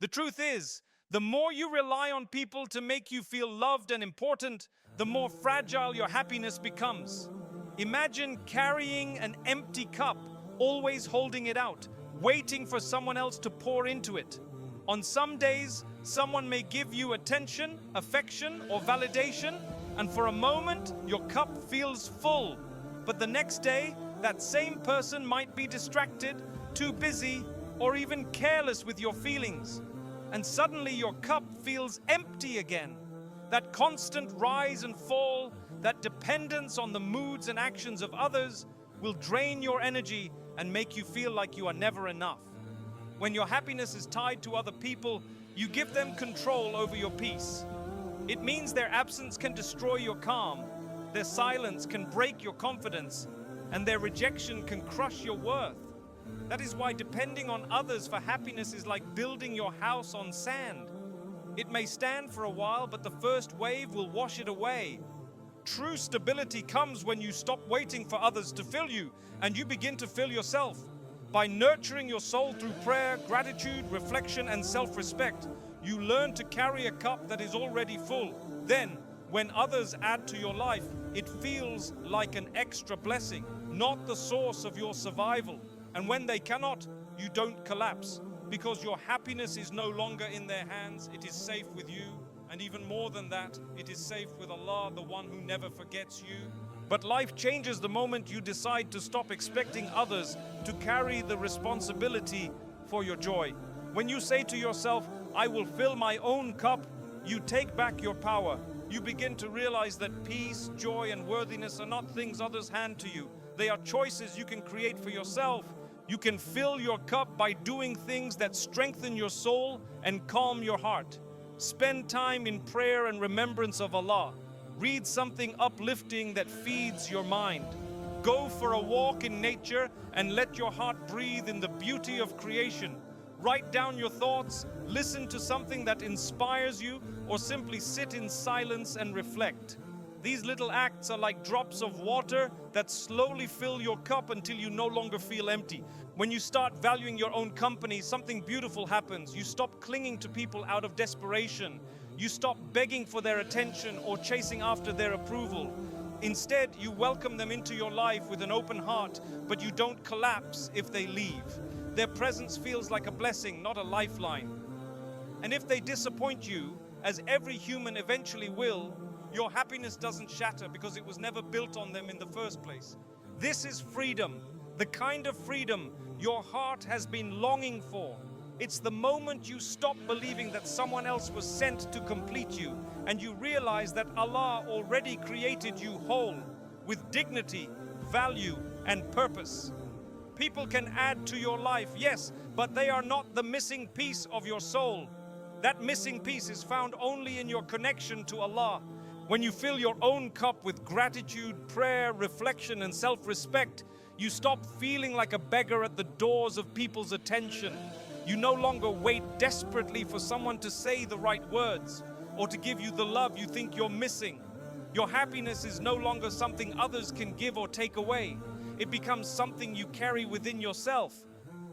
The truth is, the more you rely on people to make you feel loved and important, the more fragile your happiness becomes. Imagine carrying an empty cup, always holding it out, waiting for someone else to pour into it. On some days, someone may give you attention, affection, or validation, and for a moment, your cup feels full. But the next day, that same person might be distracted, too busy, or even careless with your feelings. And suddenly your cup feels empty again. That constant rise and fall, that dependence on the moods and actions of others will drain your energy and make you feel like you are never enough. When your happiness is tied to other people, you give them control over your peace. It means their absence can destroy your calm, their silence can break your confidence, and their rejection can crush your worth. That is why depending on others for happiness is like building your house on sand. It may stand for a while, but the first wave will wash it away. True stability comes when you stop waiting for others to fill you and you begin to fill yourself. By nurturing your soul through prayer, gratitude, reflection, and self-respect, you learn to carry a cup that is already full. Then, when others add to your life, it feels like an extra blessing, not the source of your survival. And when they cannot, you don't collapse, because your happiness is no longer in their hands, it is safe with you. And even more than that, it is safe with Allah, the one who never forgets you. But life changes the moment you decide to stop expecting others to carry the responsibility for your joy. When you say to yourself, I will fill my own cup, you take back your power. You begin to realize that peace, joy, and worthiness are not things others hand to you. They are choices you can create for yourself. You can fill your cup by doing things that strengthen your soul and calm your heart. Spend time in prayer and remembrance of Allah. Read something uplifting that feeds your mind. Go for a walk in nature and let your heart breathe in the beauty of creation. Write down your thoughts, listen to something that inspires you, or simply sit in silence and reflect. These little acts are like drops of water that slowly fill your cup until you no longer feel empty. When you start valuing your own company, something beautiful happens. You stop clinging to people out of desperation. You stop begging for their attention or chasing after their approval. Instead, you welcome them into your life with an open heart, but you don't collapse if they leave. Their presence feels like a blessing, not a lifeline. And if they disappoint you, as every human eventually will, your happiness doesn't shatter because it was never built on them in the first place. This is freedom, the kind of freedom your heart has been longing for. It's the moment you stop believing that someone else was sent to complete you and you realize that Allah already created you whole, with dignity, value, and purpose. People can add to your life, yes, but they are not the missing piece of your soul. That missing piece is found only in your connection to Allah. When you fill your own cup with gratitude, prayer, reflection, and self-respect, you stop feeling like a beggar at the doors of people's attention. You no longer wait desperately for someone to say the right words or to give you the love you think you're missing. Your happiness is no longer something others can give or take away. It becomes something you carry within yourself.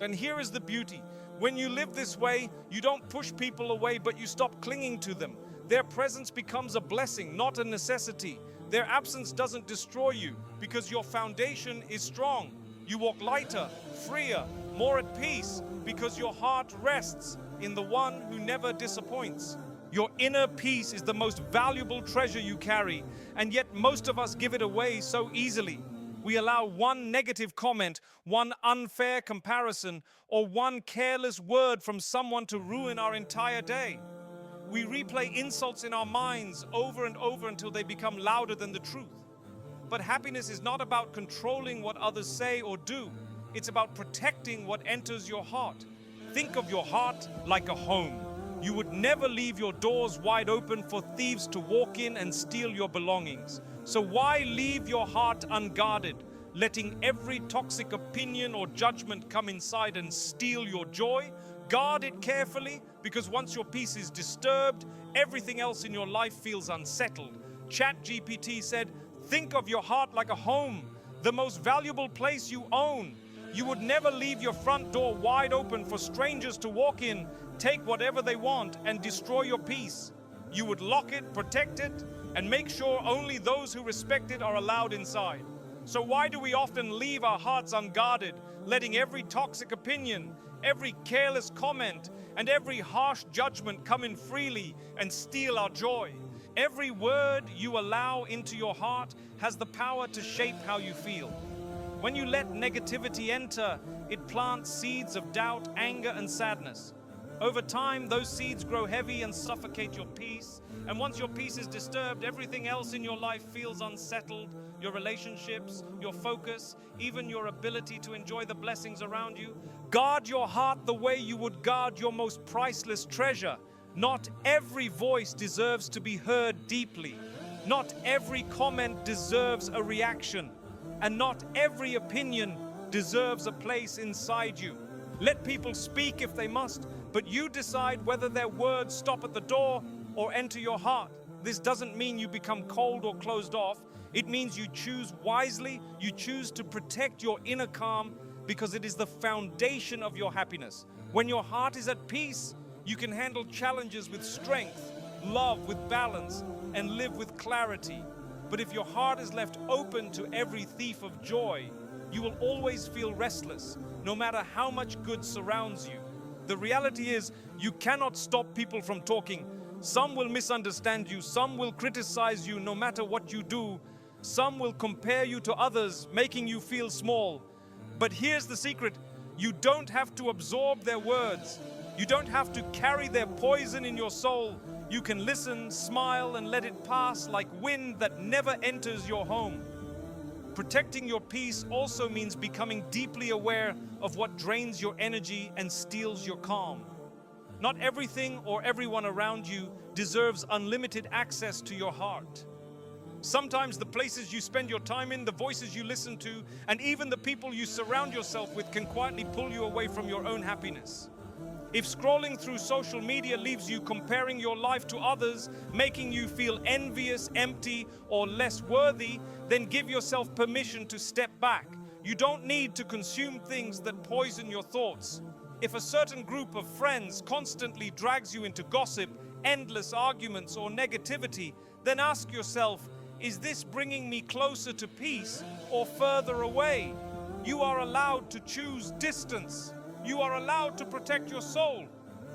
And here is the beauty. When you live this way, you don't push people away, but you stop clinging to them. Their presence becomes a blessing, not a necessity. Their absence doesn't destroy you because your foundation is strong. You walk lighter, freer, more at peace because your heart rests in the one who never disappoints. Your inner peace is the most valuable treasure you carry, and yet most of us give it away so easily. We allow one negative comment, one unfair comparison, or one careless word from someone to ruin our entire day. We replay insults in our minds over and over until they become louder than the truth. But happiness is not about controlling what others say or do. It's about protecting what enters your heart. Think of your heart like a home. You would never leave your doors wide open for thieves to walk in and steal your belongings. So why leave your heart unguarded, letting every toxic opinion or judgment come inside and steal your joy? Guard it carefully, because once your peace is disturbed, everything else in your life feels unsettled. ChatGPT said, think of your heart like a home, the most valuable place you own. You would never leave your front door wide open for strangers to walk in, take whatever they want, and destroy your peace. You would lock it, protect it, and make sure only those who respect it are allowed inside. So why do we often leave our hearts unguarded, letting every toxic opinion, every careless comment, and every harsh judgment come in freely and steal our joy? Every word you allow into your heart has the power to shape how you feel. When you let negativity enter, it plants seeds of doubt, anger, and sadness. Over time, those seeds grow heavy and suffocate your peace. And once your peace is disturbed, everything else in your life feels unsettled. Your relationships, your focus, even your ability to enjoy the blessings around you. Guard your heart the way you would guard your most priceless treasure. Not every voice deserves to be heard deeply. Not every comment deserves a reaction. And not every opinion deserves a place inside you. Let people speak if they must, but you decide whether their words stop at the door or enter your heart. This doesn't mean you become cold or closed off. It means you choose wisely, you choose to protect your inner calm because it is the foundation of your happiness. When your heart is at peace, you can handle challenges with strength, love with balance, and live with clarity. But if your heart is left open to every thief of joy, you will always feel restless, no matter how much good surrounds you. The reality is, you cannot stop people from talking. Some will misunderstand you, some will criticize you no matter what you do. Some will compare you to others, making you feel small. But here's the secret, you don't have to absorb their words. You don't have to carry their poison in your soul. You can listen, smile, and let it pass like wind that never enters your home. Protecting your peace also means becoming deeply aware of what drains your energy and steals your calm. Not everything or everyone around you deserves unlimited access to your heart. Sometimes the places you spend your time in, the voices you listen to, and even the people you surround yourself with can quietly pull you away from your own happiness. If scrolling through social media leaves you comparing your life to others, making you feel envious, empty, or less worthy, then give yourself permission to step back. You don't need to consume things that poison your thoughts. If a certain group of friends constantly drags you into gossip, endless arguments, or negativity, then ask yourself, is this bringing me closer to peace or further away? You are allowed to choose distance. You are allowed to protect your soul.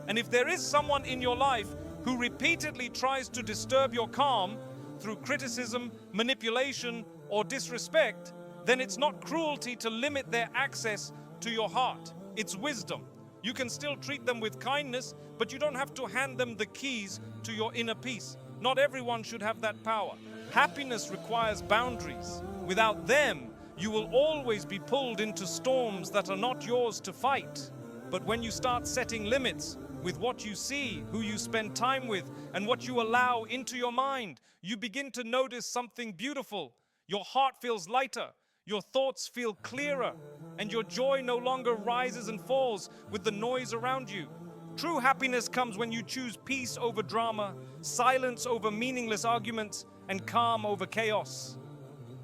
And if there is someone in your life who repeatedly tries to disturb your calm through criticism, manipulation, or disrespect, then it's not cruelty to limit their access to your heart. It's wisdom. You can still treat them with kindness, but you don't have to hand them the keys to your inner peace. Not everyone should have that power. Happiness requires boundaries. Without them, you will always be pulled into storms that are not yours to fight. But when you start setting limits with what you see, who you spend time with, and what you allow into your mind, you begin to notice something beautiful. Your heart feels lighter, your thoughts feel clearer, and your joy no longer rises and falls with the noise around you. True happiness comes when you choose peace over drama, silence over meaningless arguments, and calm over chaos.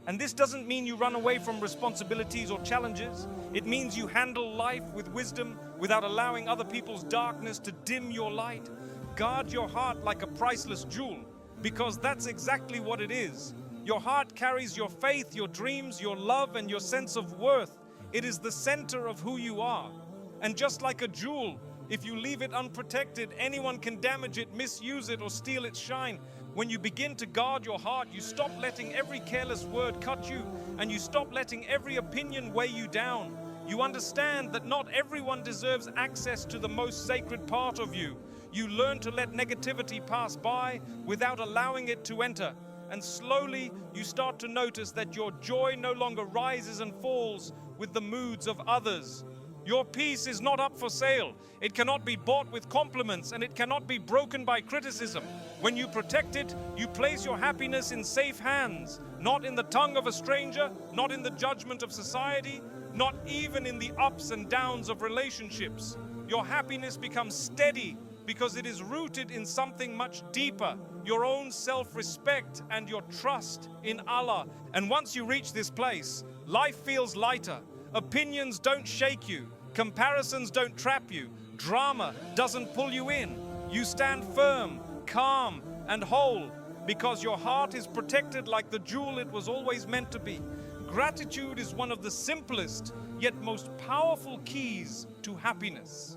And this doesn't mean you run away from responsibilities or challenges. It means you handle life with wisdom without allowing other people's darkness to dim your light. Guard your heart like a priceless jewel, because that's exactly what it is. Your heart carries your faith, your dreams, your love, and your sense of worth. It is the center of who you are. And just like a jewel, if you leave it unprotected, anyone can damage it, misuse it, or steal its shine. When you begin to guard your heart, you stop letting every careless word cut you, and you stop letting every opinion weigh you down. You understand that not everyone deserves access to the most sacred part of you. You learn to let negativity pass by without allowing it to enter. And slowly, you start to notice that your joy no longer rises and falls with the moods of others. Your peace is not up for sale. It cannot be bought with compliments, and it cannot be broken by criticism. When you protect it, you place your happiness in safe hands, not in the tongue of a stranger, not in the judgment of society, not even in the ups and downs of relationships. Your happiness becomes steady because it is rooted in something much deeper, your own self-respect and your trust in Allah. And once you reach this place, life feels lighter. Opinions don't shake you. Comparisons don't trap you. Drama doesn't pull you in. You stand firm, calm, and whole because your heart is protected like the jewel it was always meant to be. Gratitude is one of the simplest yet most powerful keys to happiness.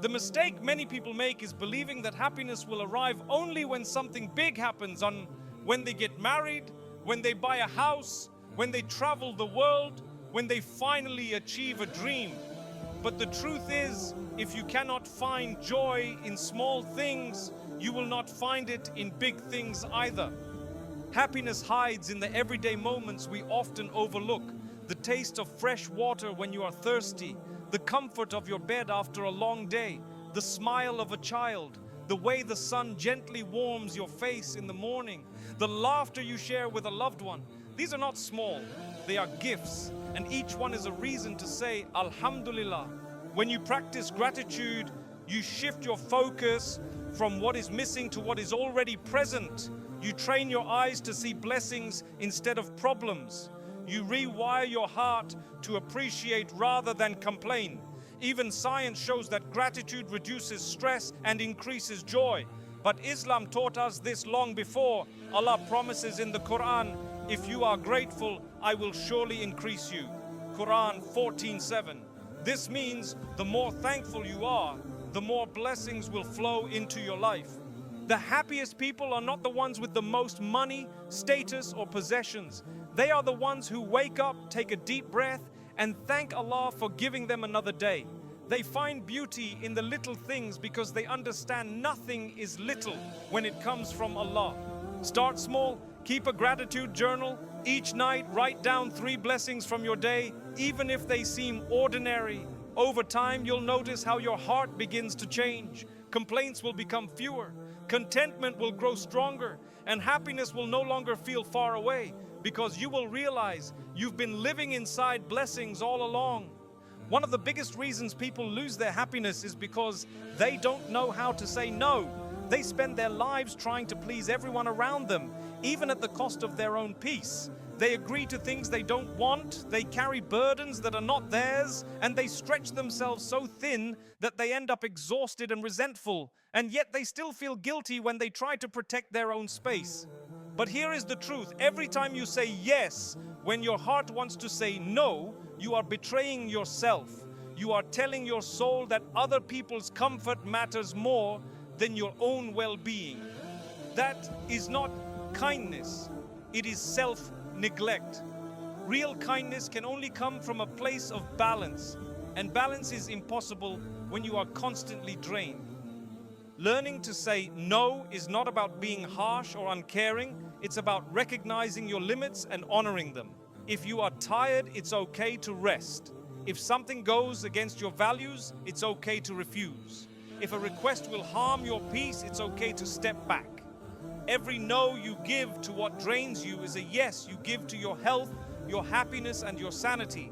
The mistake many people make is believing that happiness will arrive only when something big happens, when they get married, when they buy a house, when they travel the world, when they finally achieve a dream. But the truth is, if you cannot find joy in small things, you will not find it in big things either. Happiness hides in the everyday moments we often overlook. The taste of fresh water when you are thirsty, the comfort of your bed after a long day, the smile of a child, the way the sun gently warms your face in the morning, the laughter you share with a loved one. These are not small, they are gifts, and each one is a reason to say Alhamdulillah. When you practice gratitude, you shift your focus from what is missing to what is already present. You train your eyes to see blessings instead of problems. You rewire your heart to appreciate rather than complain. Even science shows that gratitude reduces stress and increases joy. But Islam taught us this long before. Allah promises in the Quran, if you are grateful, I will surely increase you. Quran 14:7. This means the more thankful you are, the more blessings will flow into your life. The happiest people are not the ones with the most money, status, or possessions. They are the ones who wake up, take a deep breath, and thank Allah for giving them another day. They find beauty in the little things because they understand nothing is little when it comes from Allah. Start small, keep a gratitude journal. Each night, write down 3 blessings from your day, even if they seem ordinary. Over time, you'll notice how your heart begins to change. Complaints will become fewer. Contentment will grow stronger, and happiness will no longer feel far away because you will realize you've been living inside blessings all along. One of the biggest reasons people lose their happiness is because they don't know how to say no. They spend their lives trying to please everyone around them, even at the cost of their own peace. They agree to things they don't want, they carry burdens that are not theirs, and they stretch themselves so thin that they end up exhausted and resentful, and yet they still feel guilty when they try to protect their own space. But here is the truth, every time you say yes, when your heart wants to say no, you are betraying yourself. You are telling your soul that other people's comfort matters more than your own well-being. That is not kindness, it is self-neglect. Real kindness can only come from a place of balance, and balance is impossible when you are constantly drained. Learning to say no is not about being harsh or uncaring, it's about recognizing your limits and honoring them. If you are tired, it's okay to rest. If something goes against your values, it's okay to refuse. If a request will harm your peace, it's okay to step back. Every no you give to what drains you is a yes you give to your health, your happiness, and your sanity.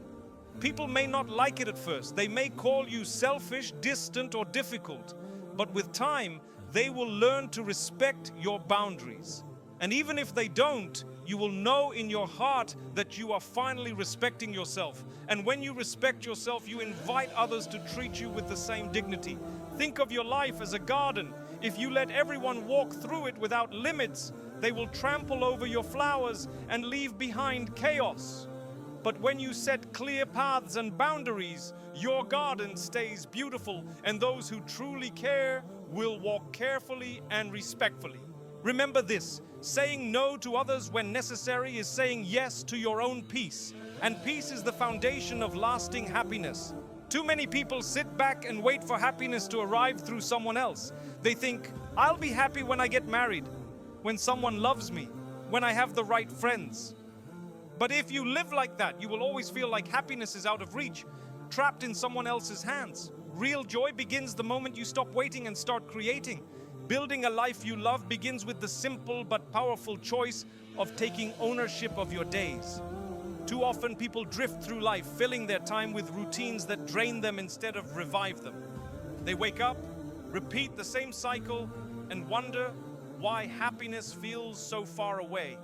People may not like it at first. They may call you selfish, distant, or difficult. But with time, they will learn to respect your boundaries. And even if they don't, you will know in your heart that you are finally respecting yourself. And when you respect yourself, you invite others to treat you with the same dignity. Think of your life as a garden. If you let everyone walk through it without limits, they will trample over your flowers and leave behind chaos. But when you set clear paths and boundaries, your garden stays beautiful, and those who truly care will walk carefully and respectfully. Remember this, saying no to others when necessary is saying yes to your own peace. And peace is the foundation of lasting happiness. Too many people sit back and wait for happiness to arrive through someone else. They think, I'll be happy when I get married, when someone loves me, when I have the right friends. But if you live like that, you will always feel like happiness is out of reach, trapped in someone else's hands. Real joy begins the moment you stop waiting and start creating. Building a life you love begins with the simple but powerful choice of taking ownership of your days. Too often people drift through life, filling their time with routines that drain them instead of revive them. They wake up, repeat the same cycle, and wonder why happiness feels so far away.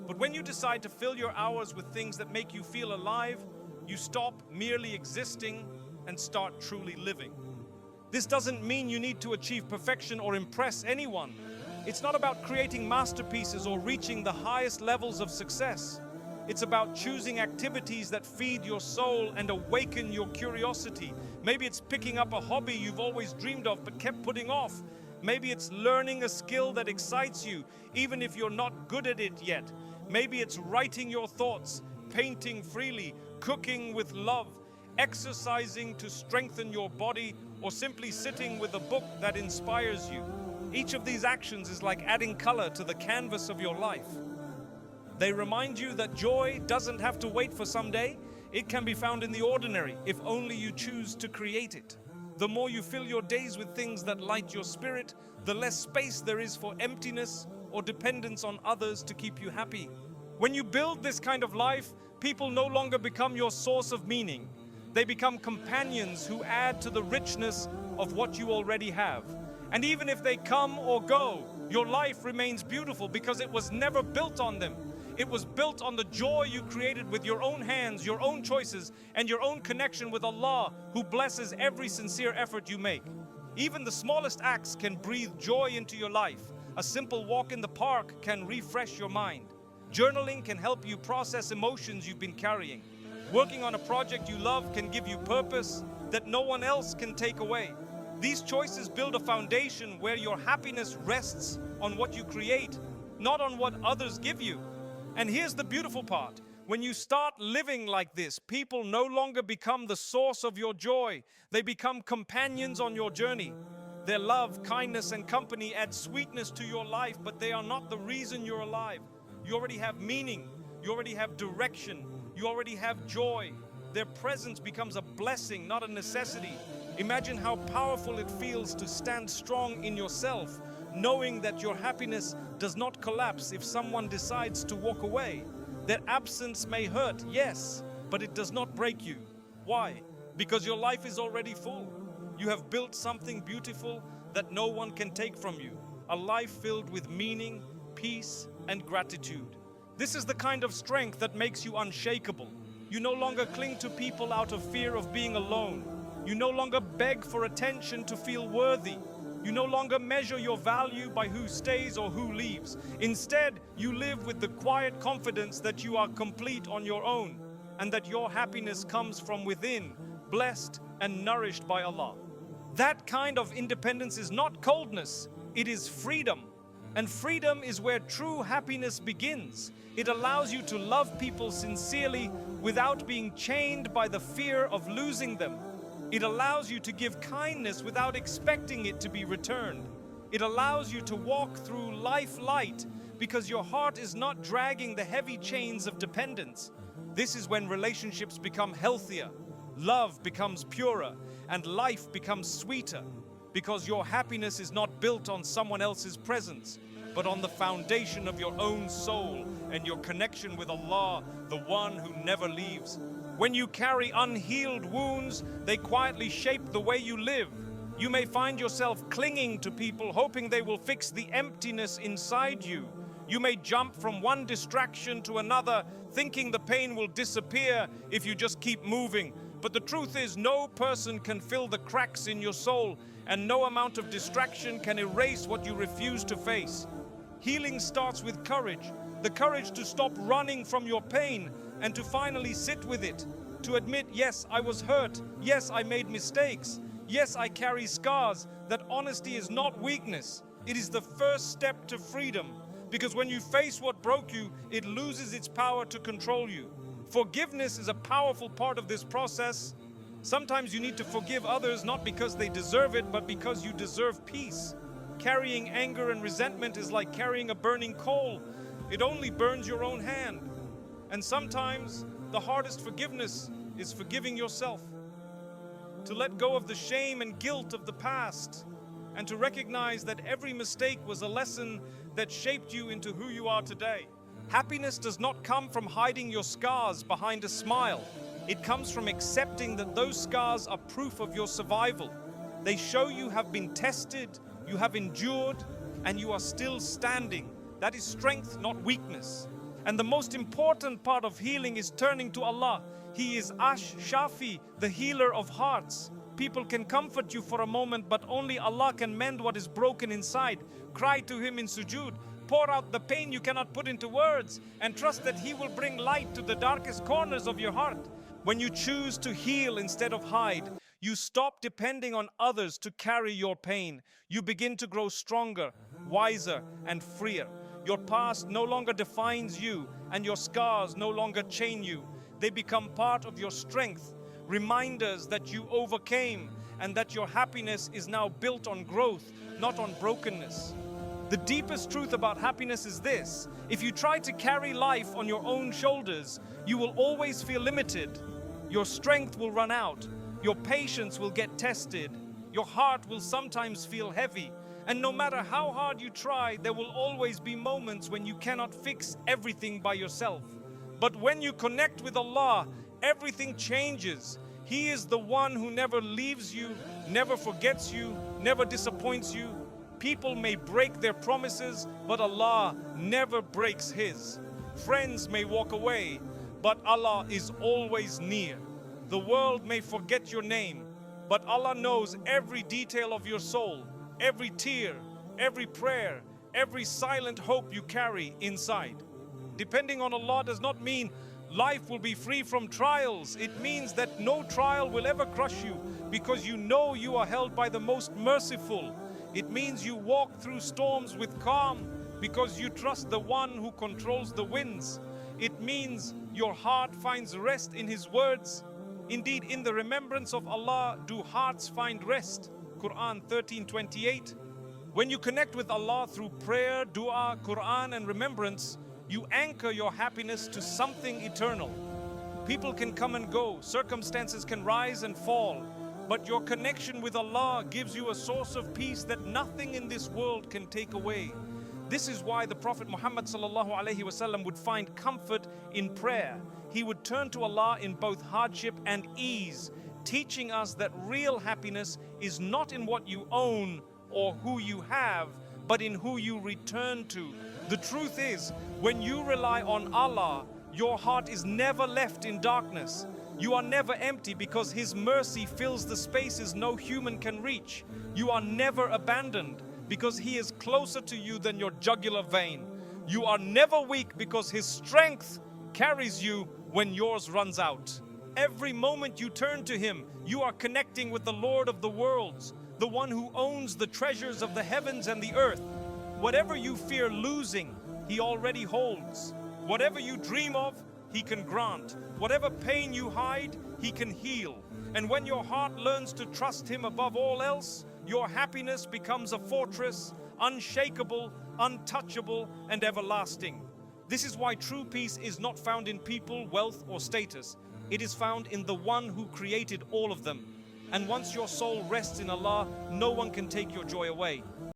But when you decide to fill your hours with things that make you feel alive, You stop merely existing and start truly living. This doesn't mean you need to achieve perfection or impress anyone. It's not about creating masterpieces or reaching the highest levels of success. It's about choosing activities that feed your soul and awaken your curiosity. Maybe it's picking up a hobby you've always dreamed of but kept putting off. Maybe it's learning a skill that excites you, even if you're not good at it yet. Maybe it's writing your thoughts, painting freely, cooking with love, exercising to strengthen your body, or simply sitting with a book that inspires you. Each of these actions is like adding color to the canvas of your life. They remind you that joy doesn't have to wait for someday. It can be found in the ordinary, if only you choose to create it. The more you fill your days with things that light your spirit, the less space there is for emptiness or dependence on others to keep you happy. When you build this kind of life, people no longer become your source of meaning. They become companions who add to the richness of what you already have. And even if they come or go, your life remains beautiful because it was never built on them. It was built on the joy you created with your own hands, your own choices, and your own connection with Allah, who blesses every sincere effort you make. Even the smallest acts can breathe joy into your life. A simple walk in the park can refresh your mind. Journaling can help you process emotions you've been carrying. Working on a project you love can give you purpose that no one else can take away. These choices build a foundation where your happiness rests on what you create, not on what others give you. And here's the beautiful part. When you start living like this, people no longer become the source of your joy. They become companions on your journey. Their love, kindness, and company add sweetness to your life, but they are not the reason you're alive. You already have meaning. You already have direction. You already have joy. Their presence becomes a blessing, not a necessity. Imagine how powerful it feels to stand strong in yourself, knowing that your happiness does not collapse if someone decides to walk away. Their absence may hurt, yes, but it does not break you. Why? Because your life is already full. You have built something beautiful that no one can take from you. A life filled with meaning, peace, and gratitude. This is the kind of strength that makes you unshakable. You no longer cling to people out of fear of being alone. You no longer beg for attention to feel worthy. You no longer measure your value by who stays or who leaves. Instead, you live with the quiet confidence that you are complete on your own and that your happiness comes from within, blessed and nourished by Allah. That kind of independence is not coldness, it is freedom. And freedom is where true happiness begins. It allows you to love people sincerely without being chained by the fear of losing them. It allows you to give kindness without expecting it to be returned. It allows you to walk through life light because your heart is not dragging the heavy chains of dependence. This is when relationships become healthier, love becomes purer, and life becomes sweeter, because your happiness is not built on someone else's presence, but on the foundation of your own soul and your connection with Allah, the one who never leaves. When you carry unhealed wounds, they quietly shape the way you live. You may find yourself clinging to people, hoping they will fix the emptiness inside you. You may jump from one distraction to another, thinking the pain will disappear if you just keep moving. But the truth is, no person can fill the cracks in your soul, and no amount of distraction can erase what you refuse to face. Healing starts with courage, the courage to stop running from your pain and to finally sit with it, to admit, yes, I was hurt, yes, I made mistakes, yes, I carry scars. That honesty is not weakness, it is the first step to freedom, because when you face what broke you, it loses its power to control you. Forgiveness is a powerful part of this process. Sometimes you need to forgive others not because they deserve it, but because you deserve peace. Carrying anger and resentment is like carrying a burning coal. It only burns your own hand. And sometimes the hardest forgiveness is forgiving yourself. To let go of the shame and guilt of the past, and to recognize that every mistake was a lesson that shaped you into who you are today. Happiness does not come from hiding your scars behind a smile. It comes from accepting that those scars are proof of your survival. They show you have been tested, you have endured, and you are still standing. That is strength, not weakness. And the most important part of healing is turning to Allah. He is Ash Shafi, the healer of hearts. People can comfort you for a moment, but only Allah can mend what is broken inside. Cry to Him in sujood. Pour out the pain you cannot put into words, and trust that He will bring light to the darkest corners of your heart. When you choose to heal instead of hide, you stop depending on others to carry your pain. You begin to grow stronger, wiser, and freer. Your past no longer defines you, and your scars no longer chain you. They become part of your strength, reminders that you overcame, and that your happiness is now built on growth, not on brokenness. The deepest truth about happiness is this: if you try to carry life on your own shoulders, you will always feel limited. Your strength will run out. Your patience will get tested. Your heart will sometimes feel heavy. And no matter how hard you try, there will always be moments when you cannot fix everything by yourself. But when you connect with Allah, everything changes. He is the one who never leaves you, never forgets you, never disappoints you. People may break their promises, but Allah never breaks His. Friends may walk away, but Allah is always near. The world may forget your name, but Allah knows every detail of your soul, every tear, every prayer, every silent hope you carry inside. Depending on Allah does not mean life will be free from trials. It means that no trial will ever crush you, because you know you are held by the most merciful. It means you walk through storms with calm, because you trust the one who controls the winds. It means your heart finds rest in His words. Indeed, in the remembrance of Allah do hearts find rest. Quran 13:28. When you connect with Allah through prayer, dua, Quran, and remembrance, you anchor your happiness to something eternal. People can come and go, circumstances can rise and fall, but your connection with Allah gives you a source of peace that nothing in this world can take away. This is why the Prophet Muhammad ﷺ would find comfort in prayer. He would turn to Allah in both hardship and ease, teaching us that real happiness is not in what you own or who you have, but in who you return to. The truth is, when you rely on Allah, your heart is never left in darkness. You are never empty, because His mercy fills the spaces no human can reach. You are never abandoned, because He is closer to you than your jugular vein. You are never weak, because His strength carries you when yours runs out. Every moment you turn to Him, you are connecting with the Lord of the worlds, the one who owns the treasures of the heavens and the earth. Whatever you fear losing, He already holds. Whatever you dream of, He can grant. Whatever pain you hide, He can heal. And when your heart learns to trust Him above all else, your happiness becomes a fortress, unshakable, untouchable, and everlasting. This is why true peace is not found in people, wealth, or status. It is found in the one who created all of them. And once your soul rests in Allah, no one can take your joy away.